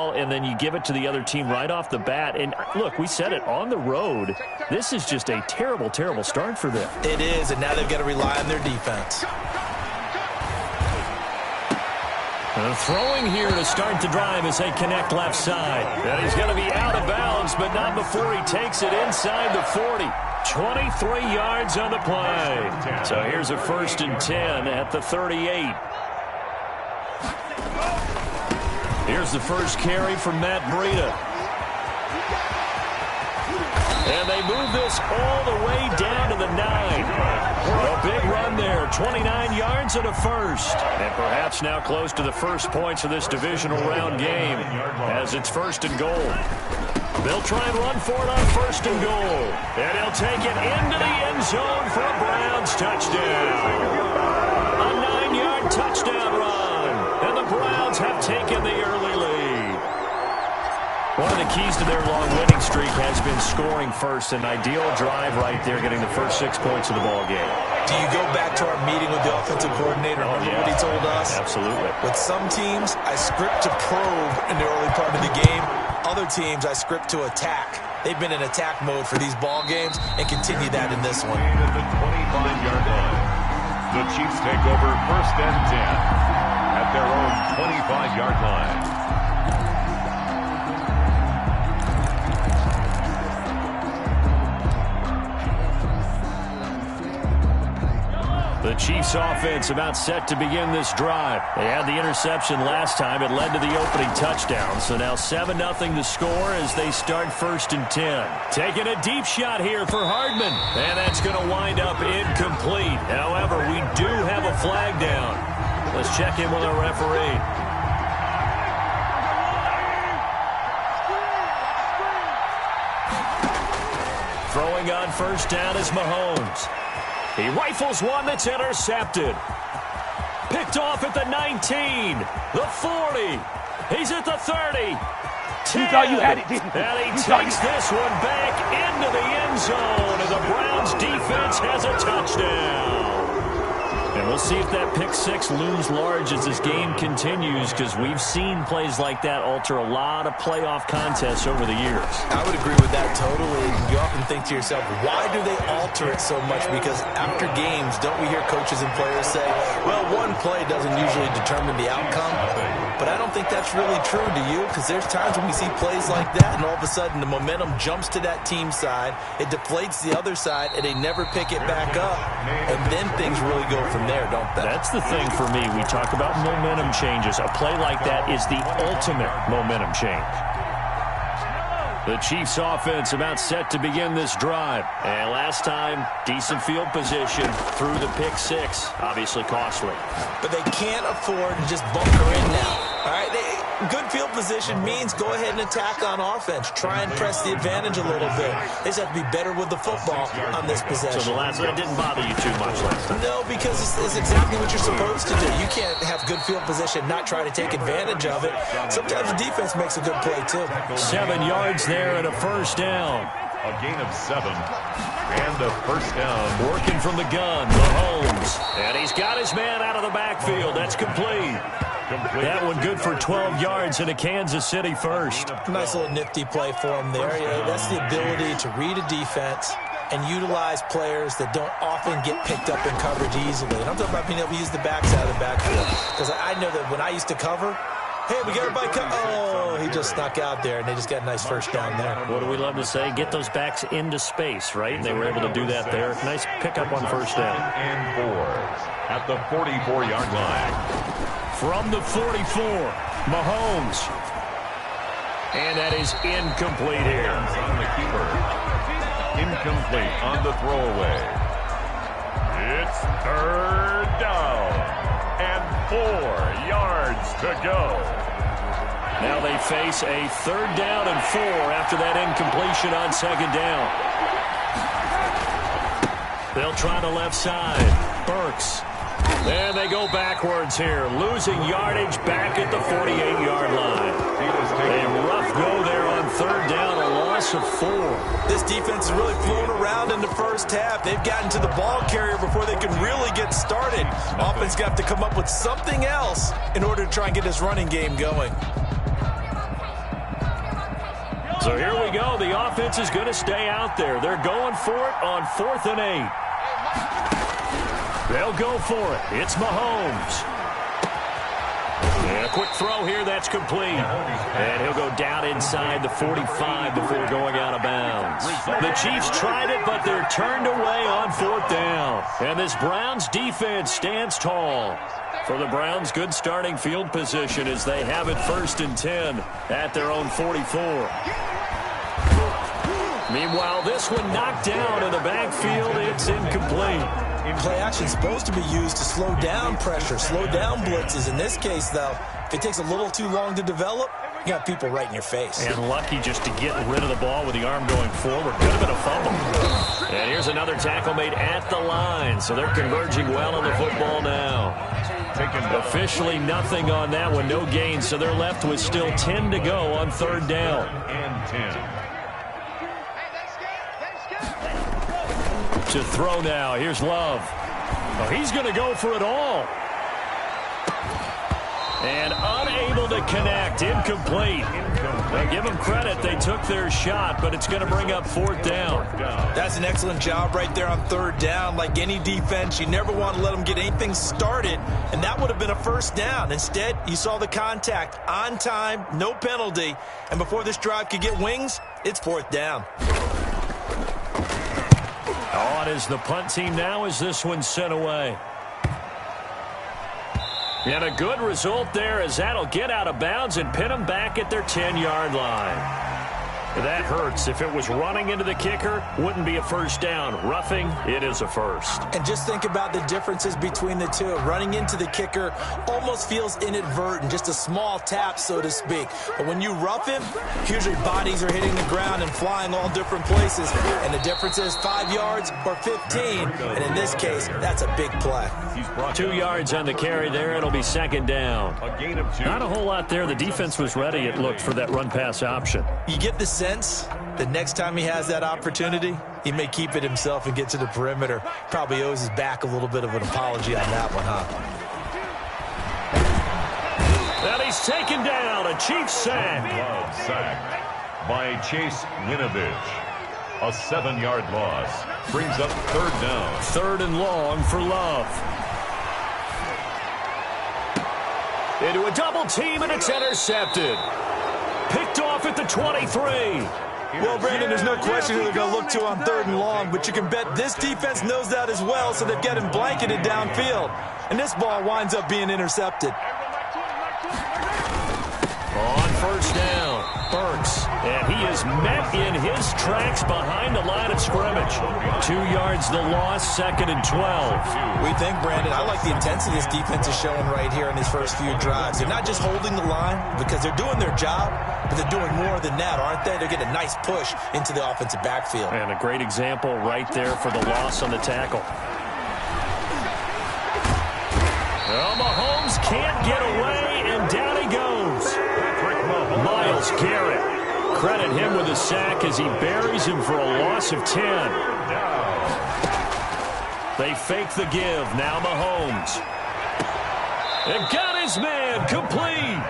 ball, and then you give it to the other team right off the bat. And, look, we said it, on the road, this is just a terrible, terrible start for them. It is, and now they've got to rely on their defense. Throwing here to start the drive as they connect left side. And he's going to be out of bounds, but not before he takes it inside the 40. 23 yards on the play. So here's a 1st and 10 at the 38. Here's the first carry from Matt Breida. And they move this all the way down to the 9. A big run there, 29 yards and a first. And perhaps now close to the first points of this divisional round game as it's 1st and goal. They'll try and run for it on 1st and goal. And he'll take it into the end zone for a Browns touchdown. A 9-yard touchdown run. And the Browns have taken the early lead. One of the keys to their long winning streak has been scoring first. An ideal drive right there, getting the first 6 points of the ball game. Do you go back to our meeting with the offensive coordinator? Remember what he told us? Absolutely. With some teams, I script to probe in the early part of the game. Other teams, I script to attack. They've been in attack mode for these ball games and continue that in this one. At the 25-yard line, the Chiefs take over 1st and 10 at their own 25-yard line. The Chiefs offense about set to begin this drive. They had the interception last time. It led to the opening touchdown. So now 7-0 to score as they start 1st and 10. Taking a deep shot here for Hardman. And that's going to wind up incomplete. However, we do have a flag down. Let's check in with our referee. Throwing on 1st down is Mahomes. He rifles one that's intercepted. Picked off at the 19, the 40. He's at the 30. 10. You thought you had it, didn't you? And he takes this one back into the end zone, and the Browns defense has a touchdown. And we'll see if that pick 6 looms large as this game continues, because we've seen plays like that alter a lot of playoff contests over the years. I would agree with that totally. You often think to yourself, why do they alter it so much? Because after games, don't we hear coaches and players say, well, one play doesn't usually determine the outcome? But I don't think that's really true, do you? Because there's times when we see plays like that, and all of a sudden the momentum jumps to that team side, it deflates the other side, and they never pick it back up. And then things really go from there, don't they? That's the thing for me. We talk about momentum changes. A play like that is the ultimate momentum change. The Chiefs offense about set to begin this drive. And last time, decent field position through the pick 6. Obviously costly. But they can't afford to just bunker in now. All right, good field position means go ahead and attack on offense. Try and press the advantage a little bit. They just have to be better with the football on this possession. So the last that didn't bother you too much last time? No, because it's exactly what you're supposed to do. You can't have good field position, not try to take advantage of it. Sometimes the defense makes a good play, too. 7 yards there and a 1st down. A gain of 7 and a 1st down. Working from the gun, Mahomes. And he's got his man out of the backfield. That's complete. That one good for 12 yards and a Kansas City 1st. Nice little nifty play for him there. Yeah, that's the ability to read a defense and utilize players that don't often get picked up in coverage easily. And I'm talking about being able to use the backside of the backfield. Because I know that when I used to cover, hey, we got everybody cover. Oh, he just snuck out there, and they just got a nice 1st down there. What do we love to say? Get those backs into space, right? And they were able to do that there. Nice pickup on 1st down. And 4 at the 44-yard line. From the 44, Mahomes. And that is incomplete here. On the keeper. Incomplete on the throwaway. It's 3rd down. And 4 yards to go. Now they face a 3rd down and 4 after that incompletion on 2nd down. They'll try the left side. Burks. And they go backwards here, losing yardage back at the 48-yard line. A rough go there on 3rd down, a loss of 4. This defense is really flown around in the first half. They've gotten to the ball carrier before they can really get started. Offense got to come up with something else in order to try and get this running game going. So here we go. The offense is going to stay out there. They're going for it on 4th and 8. They'll go for it. It's Mahomes. And a quick throw here. That's complete. And he'll go down inside the 45 before going out of bounds. The Chiefs tried it, but they're turned away on 4th down. And this Browns defense stands tall. For the Browns, good starting field position as they have it 1st and 10 at their own 44. Meanwhile, this one knocked down in the backfield. It's incomplete. Play action is supposed to be used to slow down pressure, slow down blitzes. In this case, though, if it takes a little too long to develop, you got people right in your face. And lucky just to get rid of the ball with the arm going forward. Could have been a fumble. And here's another tackle made at the line. So they're converging well on the football now. Officially nothing on that one, no gain. So they're left with still 10 to go on 3rd down. And 10. To throw now. Here's Love. Oh, he's going to go for it all. And unable to connect. Incomplete. Now give them credit. They took their shot, but it's going to bring up 4th down. That's an excellent job right there on 3rd down. Like any defense, you never want to let them get anything started, and that would have been a 1st down. Instead, you saw the contact on time, no penalty, and before this drive could get wings, it's 4th down. On is the punt team now as this one's sent away. And a good result there as that'll get out of bounds and pin them back at their 10-yard line. That hurts. If it was running into the kicker, wouldn't be a 1st down. Roughing, it is a 1st. And just think about the differences between the two. Running into the kicker almost feels inadvertent, just a small tap, so to speak. But when you rough him, usually bodies are hitting the ground and flying all different places. And the difference is 5 yards or 15. And in this case, that's a big play. 2 yards on the carry there. It'll be 2nd down. A gain of 2. Not a whole lot there. The defense was ready, it looked, for that run-pass option. You get the sense the next time he has that opportunity, he may keep it himself and get to the perimeter. Probably owes his back a little bit of an apology on that one, huh? And he's taken down. A Chiefs sack. Sacked by Chase Winovich. A 7-yard loss. Brings up 3rd down. 3rd and long for Love. Into a double team, and it's intercepted. Picked off at the 23. Well, Brandon, there's no question who they're going to look to on 3rd and long, but you can bet this defense knows that as well, so they've got him blanketed downfield. And this ball winds up being intercepted. On 1st down, Burks. And he is met in his tracks behind the line of scrimmage. 2 yards the loss, 2nd and 12. We think, Brandon, I like the intensity this defense is showing right here in these first few drives. They're not just holding the line because they're doing their job, but they're doing more than that, aren't they? They're getting a nice push into the offensive backfield. And a great example right there for the loss on the tackle. Well, Mahomes can't get away, and down he goes. Myles Garrett. Credit him with a sack as he buries him for a loss of 10. They fake the give. Now Mahomes. And got his man complete.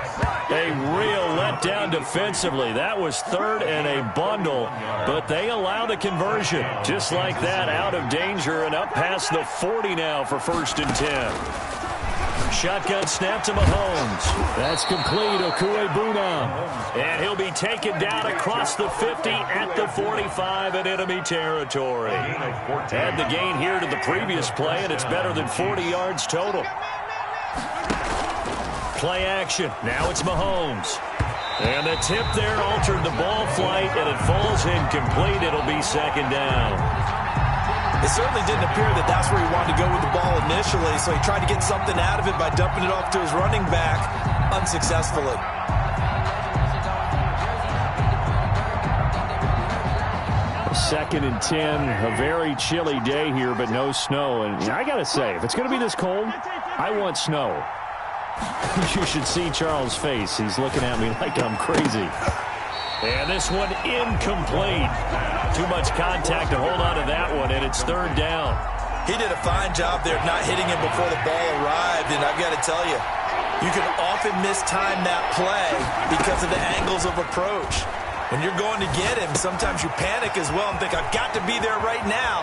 A real letdown defensively. That was 3rd and a bundle, but they allow the conversion. Just like that, out of danger and up past the 40 now for 1st and 10. Shotgun snap to Mahomes. That's complete. Okuebuna. And he'll be taken down across the 50 at the 45 in enemy territory. Add the gain here to the previous play, and it's better than 40 yards total. Play action. Now it's Mahomes. And the tip there altered the ball flight, and it falls incomplete. It'll be 2nd down. It certainly didn't appear that that's where he wanted to go with the ball initially, so he tried to get something out of it by dumping it off to his running back unsuccessfully. 2nd and 10, a very chilly day here, but no snow. And I got to say, if it's going to be this cold, I want snow. You should see Charles' face. He's looking at me like I'm crazy. And this one incomplete. Too much contact to hold on to that one, and it's 3rd down. He did a fine job there of not hitting him before the ball arrived, and I've got to tell you, you can often mistime that play because of the angles of approach. When you're going to get him, sometimes you panic as well and think, I've got to be there right now.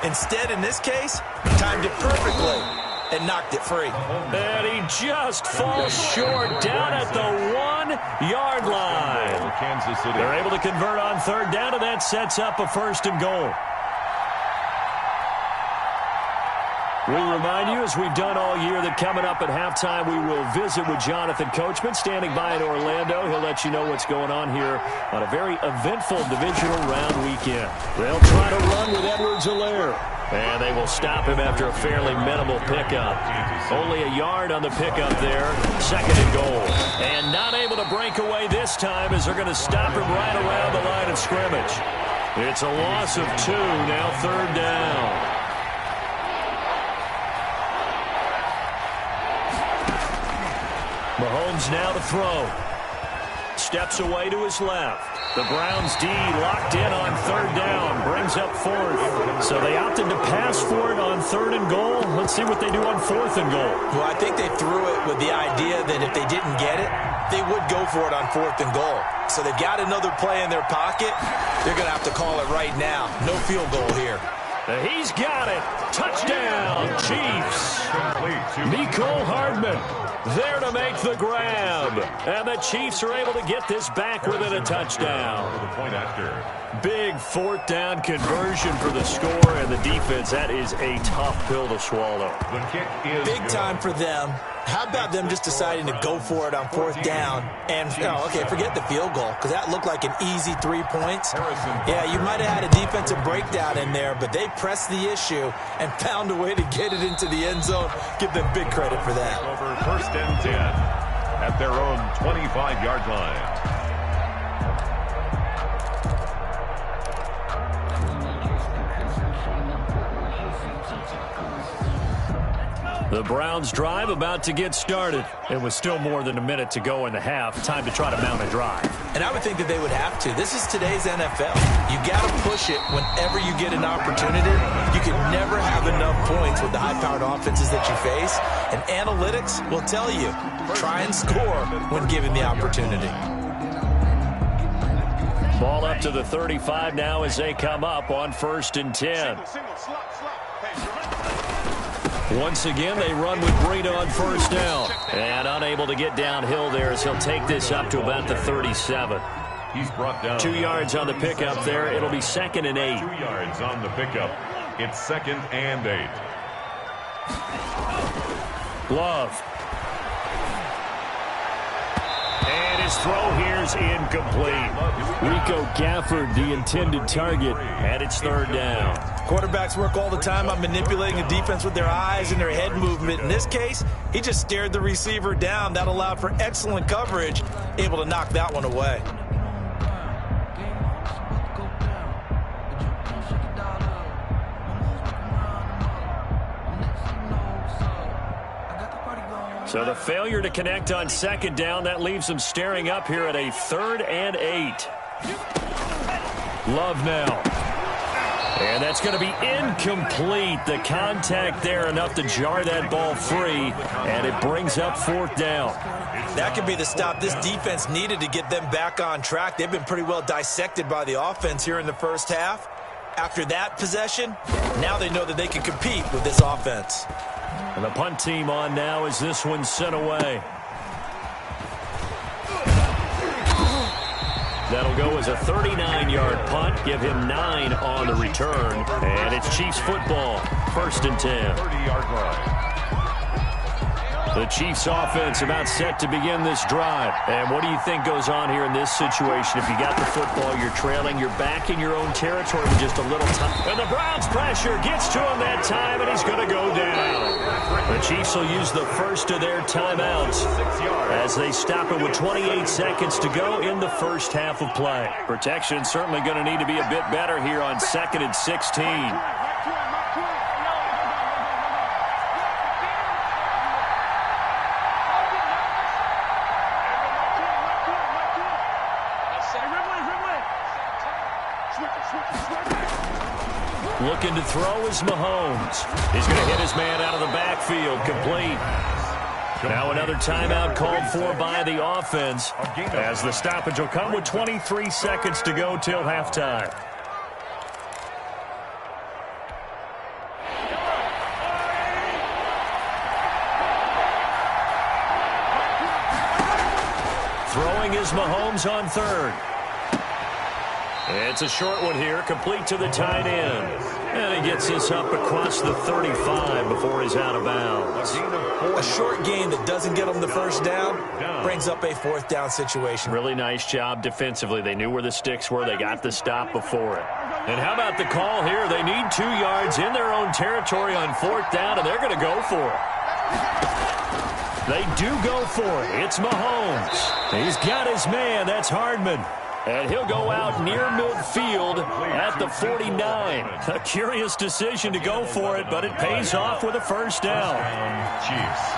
Instead, in this case, timed it perfectly and knocked it free. And he just falls short down at the 1-yard line. Kansas City. They're able to convert on third down, and that sets up a 1st and goal. We remind you, as we've done all year, that coming up at halftime, we will visit with Jonathan Coachman, standing by in Orlando. He'll let you know what's going on here on a very eventful divisional round weekend. They'll try to run with Edwards-Helaire, and they will stop him after a fairly minimal pickup. Only a yard on the pickup there, 2nd and goal. And not able to break away this time as they're going to stop him right around the line of scrimmage. It's a loss of 2, now 3rd down. Mahomes now to throw. Steps away to his left. The Browns D locked in on 3rd down. Brings up 4th. So they opted to pass for it on 3rd and goal. Let's see what they do on 4th and goal. Well, I think they threw it with the idea that if they didn't get it, they would go for it on 4th and goal. So they've got another play in their pocket. They're going to have to call it right now. No field goal here. He's got it. Touchdown, Chiefs. Mecole Hardman there to make the grab. And the Chiefs are able to get this back within a touchdown. Big 4th down conversion for the score, and the defense, that is a tough pill to swallow. The kick is big time for them. How about them just deciding to go for it on 4th down? And, okay, forget the field goal, because that looked like an easy 3 points. Yeah, you might have had a defensive breakdown in there, but they pressed the issue and found a way to get it into the end zone. Give them big credit for that. Over 1st and 10 at their own 25-yard line. The Browns drive about to get started. It was still more than a minute to go in the half. Time to try to mount a drive. And I would think that they would have to. This is today's NFL. You got to push it whenever you get an opportunity. You can never have enough points with the high-powered offenses that you face. And analytics will tell you, try and score when given the opportunity. Ball up to the 35 now as they come up on 1st and 10. Once again, they run with Breida on 1st down. And unable to get downhill there as he'll take this up to about the 37. He's brought down 2 yards on the pickup there. It'll be 2nd and 8. 2 yards on the pickup. It's 2nd and 8. Love. And his throw here's incomplete. Rico Gafford, the intended target, and it's 3rd down. Quarterbacks work all the time on manipulating the defense with their eyes and their head movement. In this case, he just stared the receiver down. That allowed for excellent coverage, able to knock that one away. So the failure to connect on 2nd down, that leaves them staring up here at a 3rd and 8. Love now. And that's going to be incomplete. The contact there enough to jar that ball free, and it brings up 4th down. That could be the stop this defense needed to get them back on track. They've been pretty well dissected by the offense here in the 1st half. After that possession, now they know that they can compete with this offense. And the punt team on now as this one's sent away. That'll go as a 39-yard punt. Give him 9 on the return. And it's Chiefs football. 1st and 10. 30-yard line. The Chiefs offense about set to begin this drive. And what do you think goes on here in this situation? If you got the football, you're trailing, you're back in your own territory with just a little time. And the Browns pressure gets to him that time, and he's going to go down. The Chiefs will use the first of their timeouts as they stop it with 28 seconds to go in the 1st half of play. Protection certainly going to need to be a bit better here on 2nd and 16. Looking to throw is Mahomes. He's going to hit his man out of the backfield, complete. Now another timeout called for by the offense, as the stoppage will come with 23 seconds to go till halftime. Throwing is Mahomes on third. It's a short one here, complete to the tight end. And he gets this up across the 35 before he's out of bounds. A short gain that doesn't get him the first down brings up a fourth down situation. Really nice job defensively. They knew where the sticks were. They got the stop before it. And how about the call here? They need 2 yards in their own territory on fourth down, and they're going to go for it. They do go for it. It's Mahomes. He's got his man. That's Hardman. And he'll go out near midfield at the 49. A curious decision to go for it, but it pays off with a first down. Chiefs.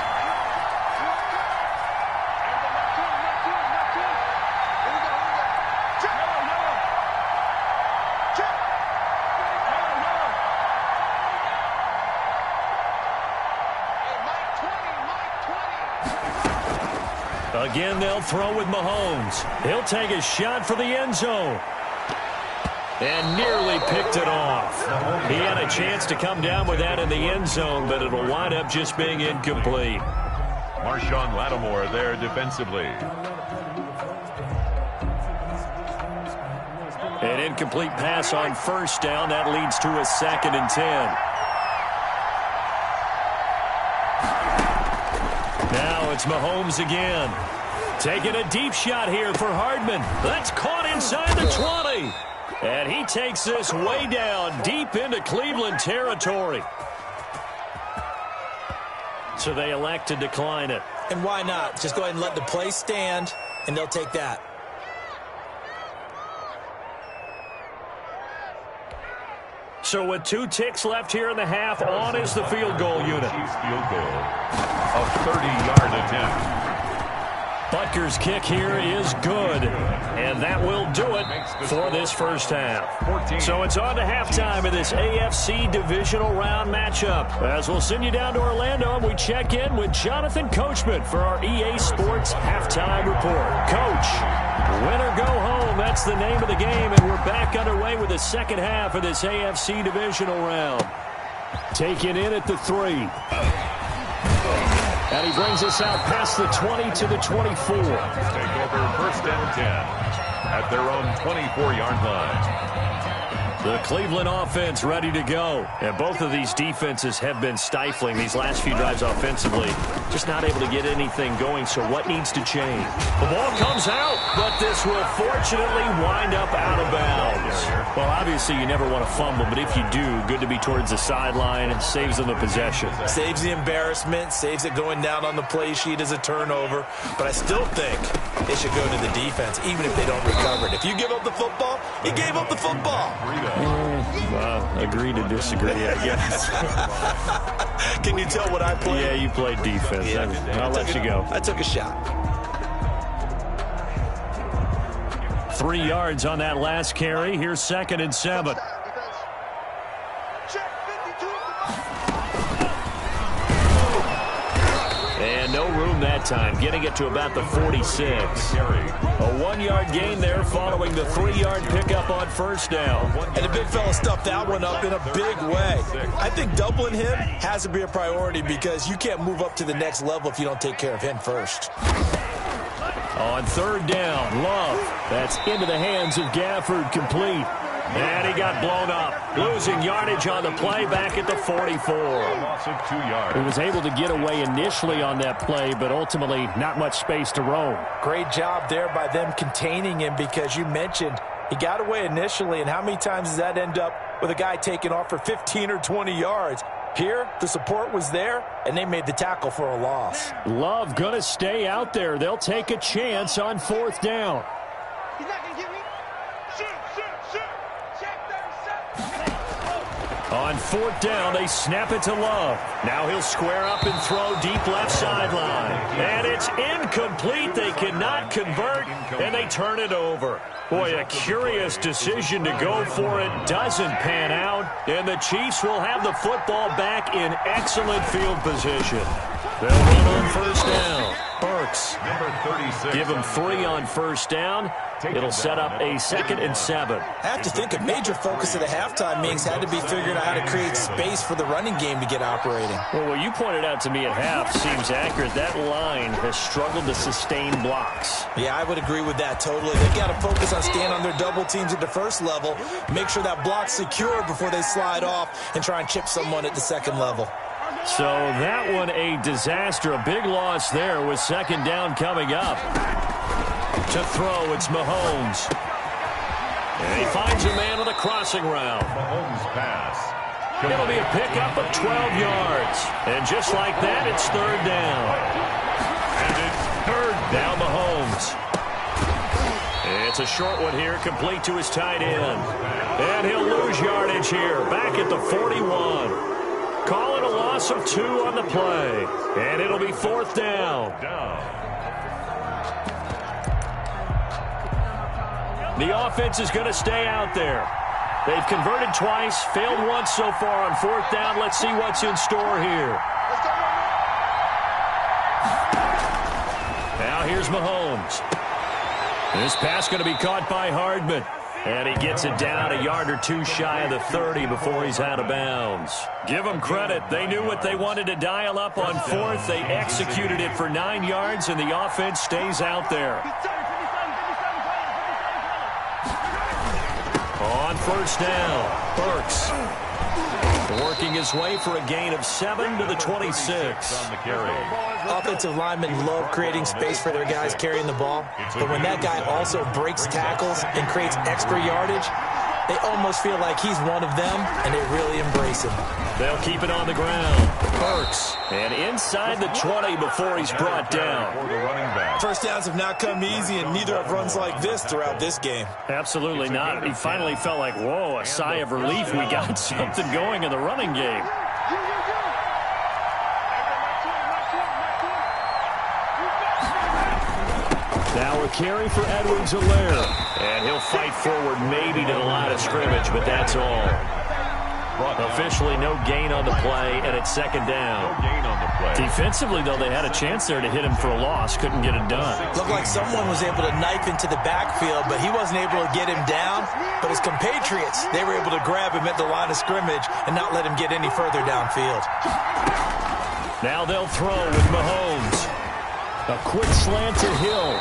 Again, they'll throw with Mahomes. He'll take a shot for the end zone. And nearly picked it off. He had a chance to come down with that in the end zone, but it'll wind up just being incomplete. Marshawn Lattimore there defensively. An incomplete pass on first down. That leads to a 2nd and 10. Now it's Mahomes again. Taking a deep shot here for Hardman. That's caught inside the 20. And he takes this way down deep into Cleveland territory. So they elect to decline it. And why not? Just go ahead and let the play stand, and they'll take that. So with 2 ticks left here in the half, on is the field goal unit. Chiefs field goal. A 30-yard attempt. Butker's kick here is good, and that will do it for this first half. So it's on to halftime in this AFC divisional round matchup. As we'll send you down to Orlando, and we check in with Jonathan Coachman for our EA Sports halftime report. Coach, win or go home, that's the name of the game, and we're back underway with the second half of this AFC divisional round. Taken in at the 3. And he brings us out past the 20 to the 24. Take over first and 10 at their own 24-yard line. The Cleveland offense ready to go. And both of these defenses have been stifling these last few drives offensively. Just not able to get anything going, so what needs to change? The ball comes out, but this will fortunately wind up out of bounds. Well, obviously you never want to fumble, but if you do, good to be towards the sideline. It saves them the possession. Saves the embarrassment, saves it going down on the play sheet as a turnover. But I still think it should go to the defense, even if they don't recover it. If you give up the football, you gave up the football. Agree to disagree, I guess. Can you tell what I played? Yeah, you played defense. Yeah. I'll let you go. I took a shot. 3 yards on that last carry. Here's 2nd and 7. And no room that time, getting it to about the 46. A 1-yard gain there following the 3-yard pickup on first down. And the big fella stuffed that one up in a big way. I think doubling him has to be a priority because you can't move up to the next level if you don't take care of him first. On 3rd down, Love. That's into the hands of Gafford, complete. And he got blown up, losing yardage on the play back at the 44. Loss of 2 yards. He was able to get away initially on that play, but ultimately not much space to roam. Great job there by them containing him because you mentioned he got away initially, and how many times does that end up with a guy taking off for 15 or 20 yards? Here, the support was there, and they made the tackle for a loss. Love going to stay out there. They'll take a chance on 4th down. He's not going to give me. Shoot. Check 37. On 4th down, they snap it to Love. Now he'll square up and throw deep left sideline. And it's incomplete. They cannot convert, and they turn it over. Boy, a curious decision to go for it. Doesn't pan out, and the Chiefs will have the football back in excellent field position. They'll run on first down. Burks. Number 36. Give him 3 on first down. It'll set up a 2nd and 7. I have to think a major focus of the halftime meetings had to be figuring out how to create space for the running game to get operating. Well, what you pointed out to me at half seems accurate. That line has struggled to sustain blocks. Yeah, I would agree with that totally. They've got to focus on staying on their double teams at the first level, make sure that block's secure before they slide off and try and chip someone at the second level. So that one a disaster. A big loss there with 2nd down coming up. To throw, it's Mahomes. And he finds a man on the crossing route. Mahomes pass. It'll be a pickup of 12 yards. And just like that, it's 3rd down. And it's 3rd down Mahomes. It's a short one here, complete to his tight end. And he'll lose yardage here, back at the 41. Call it a loss of 2 on the play. And it'll be 4th down. The offense is going to stay out there. They've converted twice, failed once so far on 4th down. Let's see what's in store here. Now here's Mahomes. This pass going to be caught by Hardman. And he gets it down a yard or 2 shy of the 30 before he's out of bounds. Give them credit. They knew what they wanted to dial up on 4th. They executed it for 9 yards, and the offense stays out there. On first down, Burks working his way for a gain of 7 to the 26. on the carry. Offensive linemen love creating space for their guys carrying the ball, but when that guy also breaks tackles and creates extra yardage, they almost feel like he's one of them, and they really embrace him. They'll keep it on the ground. Burks, and inside the 20 before he's brought down. For the running back. First downs have not come easy, and neither have runs like this throughout this game. Absolutely not. He finally felt like, whoa, a sigh of relief. We got something going in the running game. Now a carry for Edwards-Helaire. And he'll fight forward maybe to the line of scrimmage, but that's all. Officially no gain on the play, and it's 2nd down. No gain on the play. Defensively, though, they had a chance there to hit him for a loss. Couldn't get it done. Looked like someone was able to knife into the backfield, but he wasn't able to get him down. But his compatriots, they were able to grab him at the line of scrimmage and not let him get any further downfield. Now they'll throw with Mahomes. A quick slant to Hill.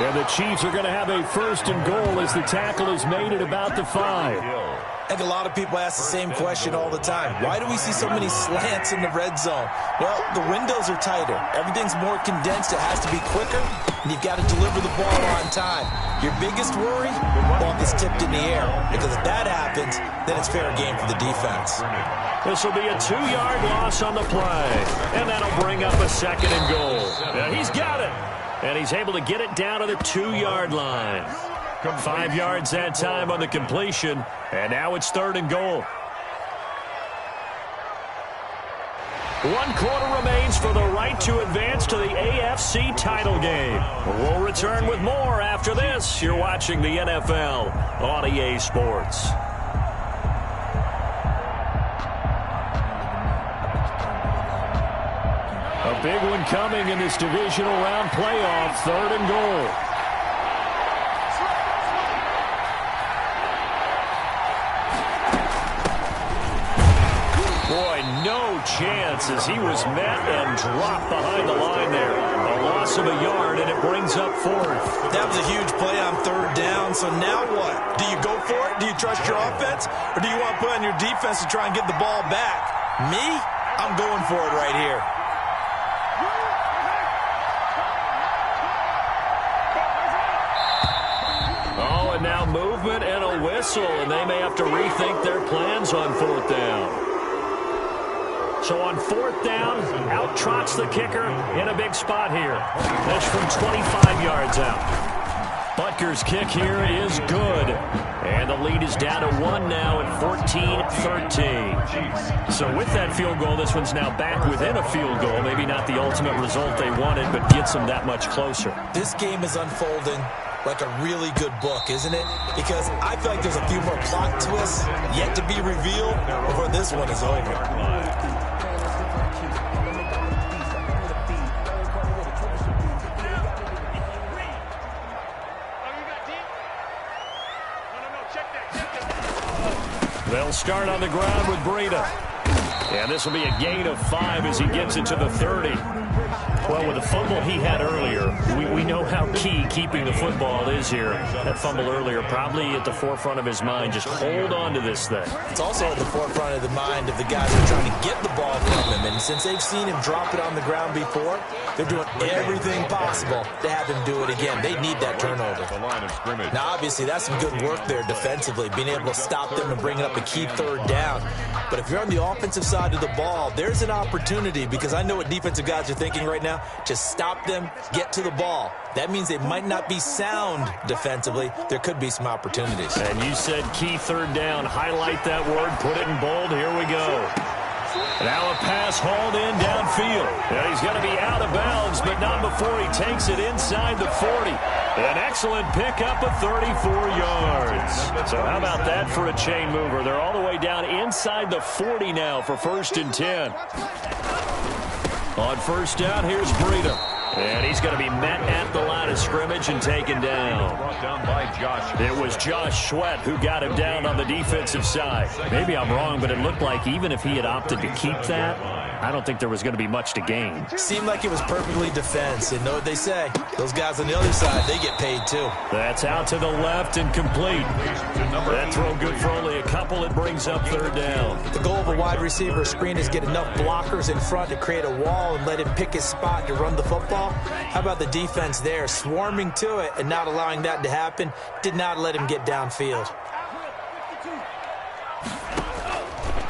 And the Chiefs are going to have a 1st and goal as the tackle is made at about the 5. I think a lot of people ask the same question all the time. Why do we see so many slants in the red zone? Well, the windows are tighter. Everything's more condensed. It has to be quicker, and you've got to deliver the ball on time. Your biggest worry? The ball gets tipped in the air, because if that happens, then it's fair game for the defense. This will be a 2-yard loss on the play, and that'll bring up a 2nd and goal. Now he's got it, and he's able to get it down to the 2-yard line. 5 yards that time on the completion, and now it's 3rd and goal. 1 quarter remains for the right to advance to the AFC title game. We'll return with more after this. You're watching the NFL on EA Sports. A big one coming in this divisional round playoff, 3rd and goal. Boy, no chance as he was met and dropped behind the line there. A loss of a yard, and it brings up 4th. That was a huge play on 3rd down, so now what? Do you go for it? Do you trust your offense? Or do you want to put on your defense to try and get the ball back? Me? I'm going for it right here. Oh, and now movement and a whistle, and they may have to rethink their plans on 4th down. So on 4th down, out trots the kicker in a big spot here. That's from 25 yards out. Butker's kick here is good. And the lead is down to 1 now at 14-13. So with that field goal, this one's now back within a field goal. Maybe not the ultimate result they wanted, but gets them that much closer. This game is unfolding like a really good book, isn't it? Because I feel like there's a few more plot twists yet to be revealed before this one is over. They'll start on the ground with Breida. And this will be a gain of 5 as he gets it to the 30. Well, with the fumble he had earlier, we know how key keeping the football is here. That fumble earlier probably at the forefront of his mind. Just hold on to this thing. It's also at the forefront of the mind of the guys who are trying to get the ball from him. And since they've seen him drop it on the ground before, they're doing everything possible to have him do it again. They need that turnover. Now, obviously, that's some good work there defensively, being able to stop them and bring up a key third down. But if you're on the offensive side of the ball, there's an opportunity, because I know what defensive guys are thinking right now. Just stop them, get to the ball. That means they might not be sound defensively. There could be some opportunities. And you said key third down. Highlight that word. Put it in bold. Here we go. Now a pass hauled in downfield. And he's going to be out of bounds, but not before he takes it inside the 40. An excellent pickup of 34 yards. So how about that for a chain mover? They're all the way down inside the 40 now for 1st and 10. On 1st down, here's Breida. And he's going to be met at the line of scrimmage and taken down. It was Josh Sweat who got him down on the defensive side. Maybe I'm wrong, but it looked like even if he had opted to keep that, I don't think there was going to be much to gain. Seemed like it was perfectly defense. And know what they say? Those guys on the other side, they get paid too. That's out to the left and complete. That throw good for only a couple. It brings up 3rd down. The goal of a wide receiver screen is get enough blockers in front to create a wall and let him pick his spot to run the football. How about the defense there? Swarming to it and not allowing that to happen. Did not let him get downfield.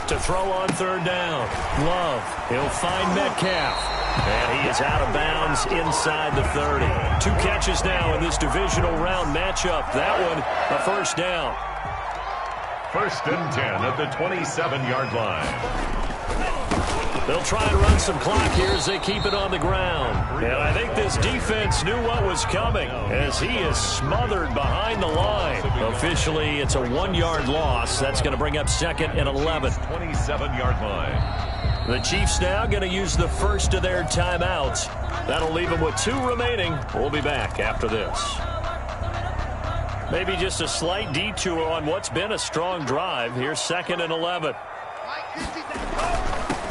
To throw on 3rd down. Love. He'll find Metcalf. And he is out of bounds inside the 30. 2 catches now in this divisional round matchup. That one, a 1st down. 1st and 10 at the 27-yard line. They'll try and run some clock here as they keep it on the ground. And I think this defense knew what was coming as he is smothered behind the line. Officially, it's a 1-yard loss. That's going to bring up 2nd and 11. 27-yard line. The Chiefs now going to use the first of their timeouts. That'll leave them with 2 remaining. We'll be back after this. Maybe just a slight detour on what's been a strong drive. Here's 2nd and 11.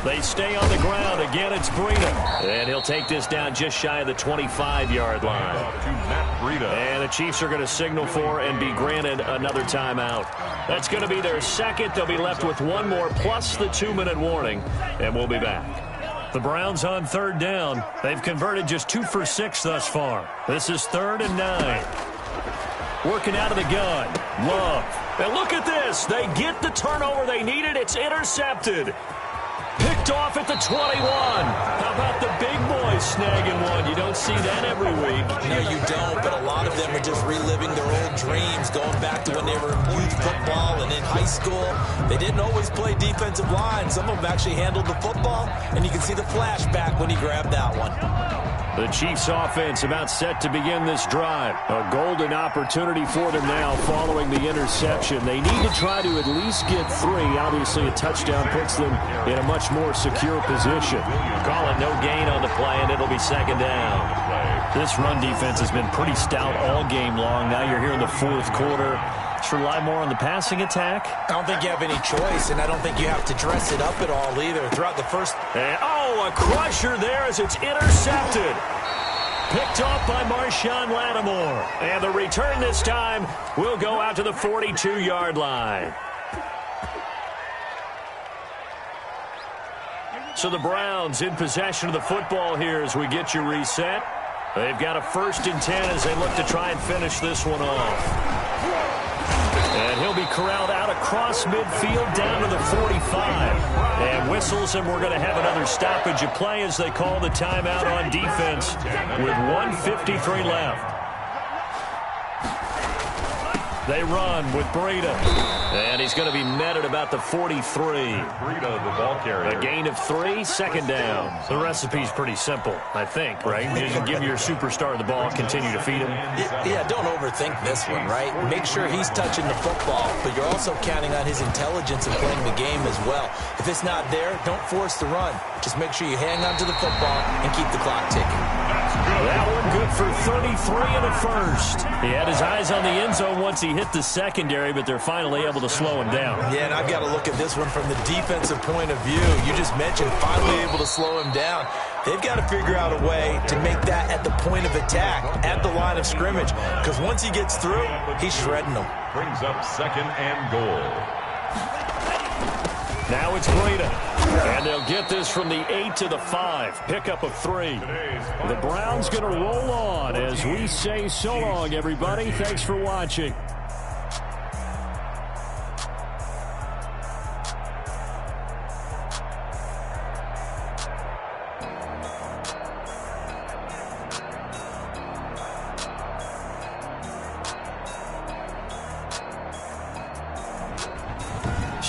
They stay on the ground. Again, it's Breida. And he'll take this down just shy of the 25-yard line. And the Chiefs are going to signal for and be granted another timeout. That's going to be their 2nd. They'll be left with 1 more plus the 2-minute warning. And we'll be back. The Browns on 3rd down. They've converted just 2 for 6 thus far. This is 3rd and 9. Working out of the gun. Love. And look at this. They get the turnover they needed. It's intercepted. Picked off at the 21. How about the big boys snagging one? You don't see that every week. No, you don't, but a lot of them are just reliving their old dreams, going back to when they were in youth football and in high school. They didn't always play defensive line. Some of them actually handled the football, and you can see the flashback when he grabbed that one. The Chiefs offense about set to begin this drive. A golden opportunity for them now following the interception. They need to try to at least get 3. Obviously, a touchdown puts them in a much more secure position. Call it no gain on the play, and it'll be 2nd down. This run defense has been pretty stout all game long. Now you're here in the 4th quarter. Let's rely more on the passing attack. I don't think you have any choice, and I don't think you have to dress it up at all either. Throughout the first... And, a crusher there as it's intercepted. Picked off by Marshawn Lattimore. And the return this time will go out to the 42-yard line. So the Browns in possession of the football here as we get you reset. They've got a 1st and 10 as they look to try and finish this one off. And he'll be corralled out across midfield down to the 45. And whistles, and we're going to have another stoppage of play as they call the timeout on defense with 1:53 left. They run with Breida. And he's going to be met at about the 43. Breida, the ball carrier. A gain of 3, 2nd down. The recipe's pretty simple, I think, right? You give your superstar the ball, continue to feed him. Yeah, don't overthink this one, right? Make sure he's touching the football, but you're also counting on his intelligence in playing the game as well. If it's not there, don't force the run. Just make sure you hang on to the football and keep the clock ticking. That one good for 33 and a first. He had his eyes on the end zone once he hit the secondary, but they're finally able to slow him down. Yeah, and I've got to look at this one from the defensive point of view. You just mentioned finally able to slow him down. They've got to figure out a way to make that at the point of attack, at the line of scrimmage, because once he gets through, he's shredding them. Brings up 2nd and goal. Now it's Breida. And they'll get this from the 8 to the 5. Pickup of 3. The Browns going to roll on as we say so long, everybody. Thanks for watching.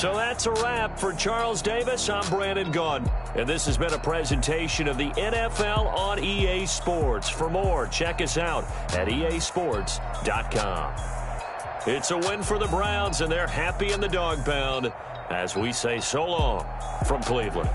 So that's a wrap for Charles Davis. I'm Brandon Gaudin, and this has been a presentation of the NFL on EA Sports. For more, check us out at easports.com. It's a win for the Browns, and they're happy in the dog pound as we say so long from Cleveland.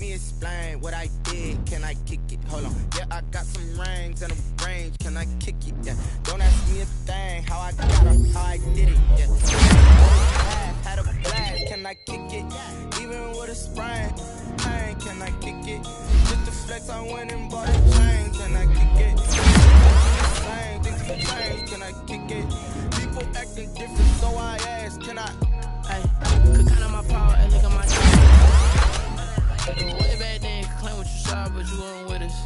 me explain what I did. Can I kick it? Hold on. Yeah, I got some rings and a range. Can I kick it? Yeah. Don't ask me a thing. How I got her, how I did it. Yeah. Had a blast. Can I kick it? Even with a sprain. Pain. Can I kick it? Just to flex, I went and bought a chain. Can I kick it? Things change. Can I kick it? People acting different, so I ask. Can I? Hey, could count on my power and look at my time. Way back then, could claim what you saw, but you weren't with us.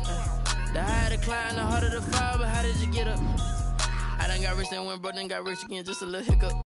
The higher the climb, the harder the fall, but how did you get up? I done got rich and went broke, then got rich again, just a little hiccup.